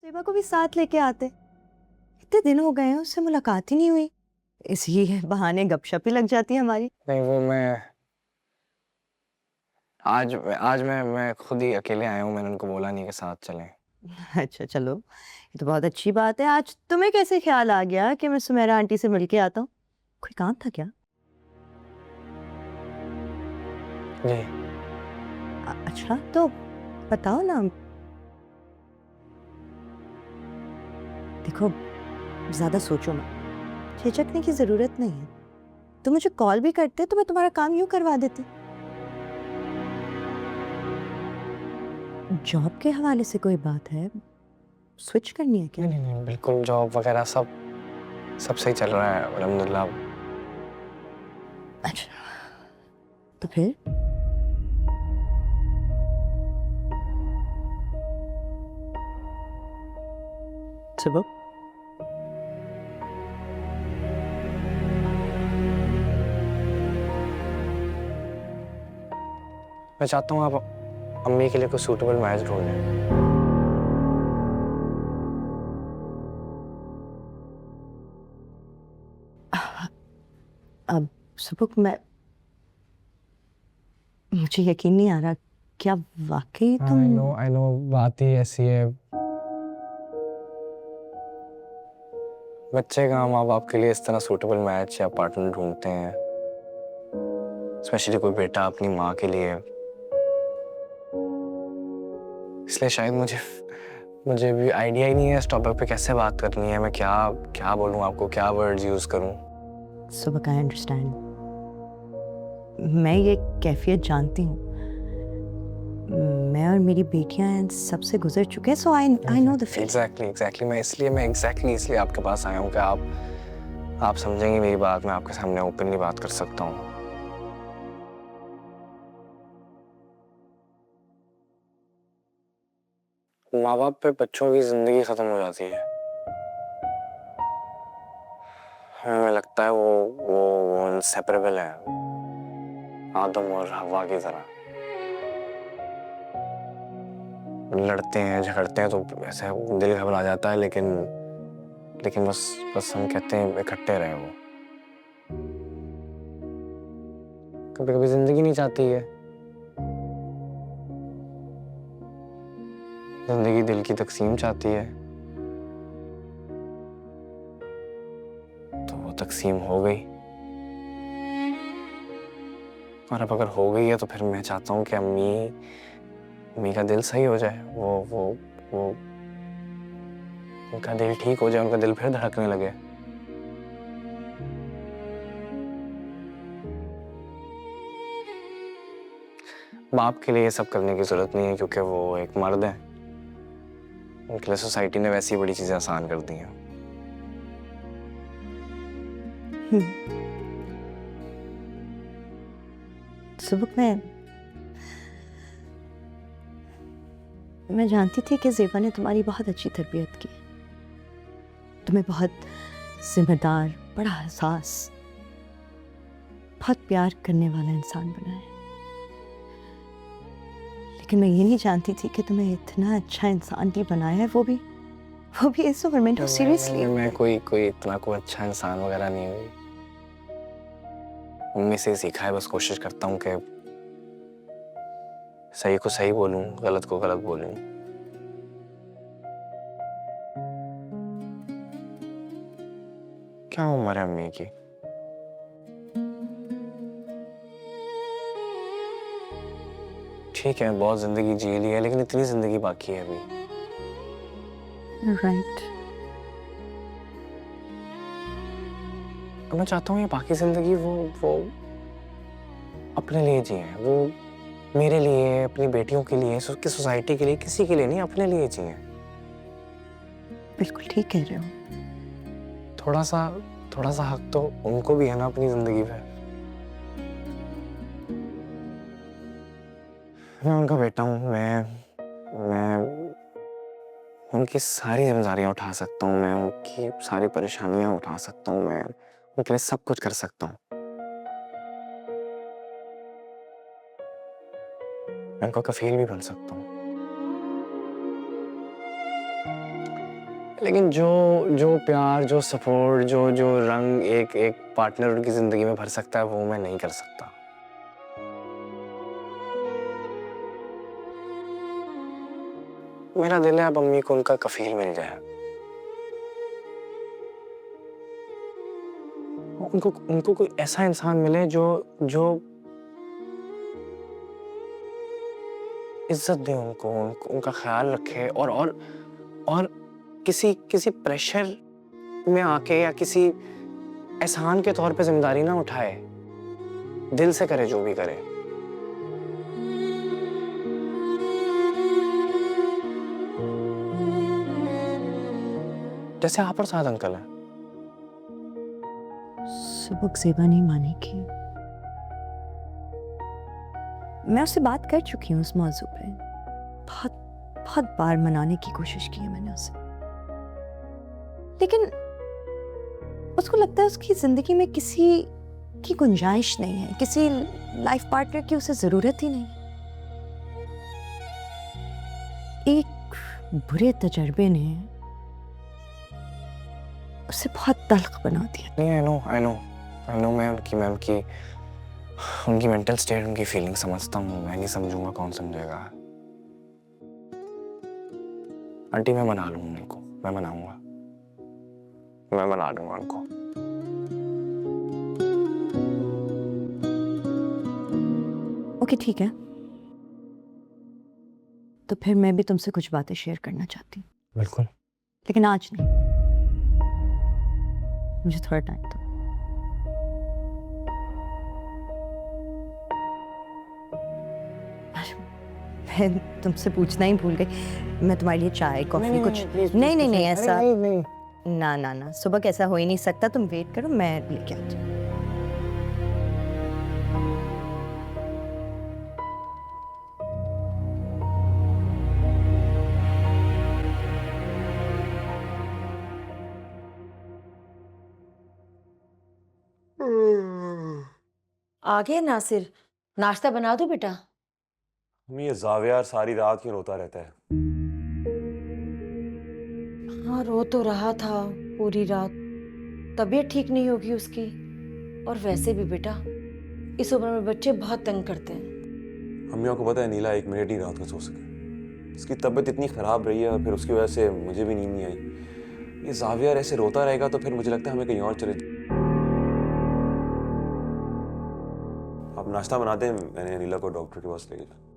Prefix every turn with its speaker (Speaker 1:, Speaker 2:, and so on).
Speaker 1: सेवा को भी साथ लेके आते। इतने दिन हो गए हैं, उससे मुलाकात ही नहीं हुई। इसी बहाने गपशप ही लग जाती है हमारी।
Speaker 2: नहीं वो मैं आज मैं खुद ही अकेले आया हूँ। मैंने उनको बोला नहीं कि साथ चलें।
Speaker 1: अच्छा चलो, ये तो बहुत अच्छी बात है। आज तुम्हें कैसे ख्याल आ गया कि मैं सुमेरा आंटी से मिलके आता हूँ? कोई काम था क्या?
Speaker 2: जी।
Speaker 1: अच्छा तो बताओ ना। देखो, ज्यादा सोचो मत, झिझकने की जरूरत नहीं है। तुम मुझे कॉल भी करते तो मैं तुम्हारा काम यूं करवा देती। जॉब के हवाले से कोई बात है? स्विच करनी है क्या?
Speaker 2: नहीं बिल्कुल जॉब वगैरह सब सही चल रहा है अल्हम्दुलिल्लाह।
Speaker 1: अच्छा, तो फिर सुबह
Speaker 2: मैं चाहता हूँ आप अम्मी के लिए कोई सूटेबल मैच ढूंढें।
Speaker 1: अब सुबह मुझे यकीन नहीं आ रहा, क्या वाकई तुम?
Speaker 2: आई नो बात ही ऐसी है। बच्चे का माँ बाप के लिए इस तरह सूटेबल मैच या पार्टनर ढूंढते हैं, स्पेशली कोई बेटा अपनी माँ के लिए। इसलिए शायद मुझे भी आइडिया ही नहीं है इस टॉपिक पे कैसे बात करनी है। मैं क्या क्या बोलूँ आपको, क्या वर्ड्स यूज करूँ।
Speaker 1: सुबह का अंडरस्टैंड, मैं ये कैफियत जानती हूँ। मैं और मेरी बेटियां सबसे गुजर चुके हैं, so I know the feel.
Speaker 2: Exactly मैं इसलिए आपके पास आया हूँ कि आप समझेंगे मेरी बात। मैं आपके सामने ओपनली बात कर सकता हूँ। माँ बाप पे बच्चों की जिंदगी खत्म हो जाती है। हमें लगता है वो इनसेपरेबल है, आदम और हवा की तरह। लड़ते हैं झगड़ते हैं तो ऐसे दिल घबरा जाता है, लेकिन बस हम कहते हैं इकट्ठे रहे। वो कभी कभी जिंदगी नहीं चाहती है, जिंदगी दिल की तकसीम चाहती है। तो वो तकसीम हो गई, और अब अगर हो गई है तो फिर मैं चाहता हूँ कि अम्मी का दिल सही हो जाए। वो उनका दिल ठीक हो जाए, उनका दिल फिर धड़कने लगे। बाप के लिए ये सब करने की जरूरत नहीं है, क्योंकि वो एक मर्द है। उनके लिए सोसाइटी ने वैसी बड़ी चीजें आसान कर दी हैं।
Speaker 1: सुबह मैं जानती थी कि ज़ेबा ने तुम्हारी बहुत अच्छी तरबियत की, तुम्हें बहुत जिम्मेदार, बड़ा हसास, बहुत प्यार करने वाला इंसान बनाया। लेकिन मैं ये नहीं जानती थी कि तुम्हें इतना अच्छा इंसान भी बनाया है, वो भी इस उम्र में। सीरियसली
Speaker 2: मैं कोई इतना कोई अच्छा इंसान वगैरह नहीं हुई। मम्मी से सीखा है, बस कोशिश करता हूँ कि सही को सही बोलूं, गलत को गलत बोलूं। क्या उम्र है अम्मी की? ठीक है, बहुत जिंदगी जी ली है, लेकिन इतनी जिंदगी बाकी है अभी।
Speaker 1: राइट।
Speaker 2: मैं चाहता हूँ ये बाकी जिंदगी वो अपने लिए जिए। वो मेरे लिए, अपनी बेटियों के लिए, की सोसाइटी के लिए, किसी के लिए नहीं, अपने लिए जिए।
Speaker 1: बिल्कुल ठीक कह रहे हो।
Speaker 2: थोड़ा सा हक तो उनको भी है ना अपनी जिंदगी पे। मैं उनका बेटा हूँ। मैं उनकी सारी जिम्मेदारियां उठा सकता हूँ। मैं उनकी सारी परेशानियां उठा सकता हूँ। मैं उनके लिए सब कुछ कर सकता हूँ। मैं उनका कफील भी बन सकता हूँ। लेकिन जो जो प्यार, जो सपोर्ट, जो जो रंग एक एक पार्टनर उनकी जिंदगी में भर सकता है, वो मैं नहीं कर सकता। मेरा दिल है अब अम्मी को उनका कफील मिल जाए, उनको उनको कोई ऐसा इंसान मिले जो जो इज्जत दे उनको उनका ख्याल रखे, और किसी किसी प्रेशर में आके या किसी एहसान के तौर पे जिम्मेदारी ना उठाए, दिल से करे जो भी करे। जैसे आप और साथ अंकल हैं।
Speaker 1: सुबह ज़ेबा नहीं मानेगी। मैं उससे बात कर चुकी हूँ उस मौजू पे, बहुत बहुत बार मनाने की कोशिश की है मैंने उसे, लेकिन उसको लगता है उसकी जिंदगी में किसी की गुंजाइश नहीं है, किसी लाइफ पार्टनर की उसे जरूरत ही नहीं। एक बुरे तजर्बे ने उसे बहुत तल्ख बना दिया।
Speaker 2: नहीं, आई नो, मैं उनकी मेंटल स्टेट, उनकी फीलिंग समझता हूँ। मैं नहीं समझूंगा, कौन समझेगा। आंटी मैं मना लूंगा उनको, मैं मनाऊंगा, मैं मना लूंगा उनको।
Speaker 1: ओके ठीक है, तो फिर मैं भी तुमसे कुछ बातें शेयर करना चाहती हूँ।
Speaker 2: बिल्कुल।
Speaker 1: लेकिन आज नहीं, मुझे थोड़ा टाइम दो। मैं तुमसे पूछना ही भूल गई, मैं तुम्हारे लिए चाय कॉफी कुछ नहीं ऐसा ना ना ना, सुबह कैसा हो ही नहीं सकता। तुम वेट करो, मैं लेके आती हूँ।
Speaker 3: आ गया नासिर, नाश्ता बना दो बेटा।
Speaker 4: मम्मी ये जावियार सारी रात क्यों रोता रहता है?
Speaker 3: हाँ रो तो रहा था पूरी रात, तबीयत ठीक नहीं होगी उसकी। और वैसे भी बेटा इस उम्र में बच्चे बहुत तंग करते हैं।
Speaker 4: अम्मियों को पता है नीला 1 मिनट नहीं रात को सो सके। इसकी तबीयत इतनी खराब रही है और फिर उसकी वजह से मुझे भी नींद नहीं आई। ये जावियार ऐसे रोता रहेगा तो फिर मुझे लगता है हमें कहीं और चले। आप नाश्ता बना दें, मैंने नीला को डॉक्टर के पास ले गया।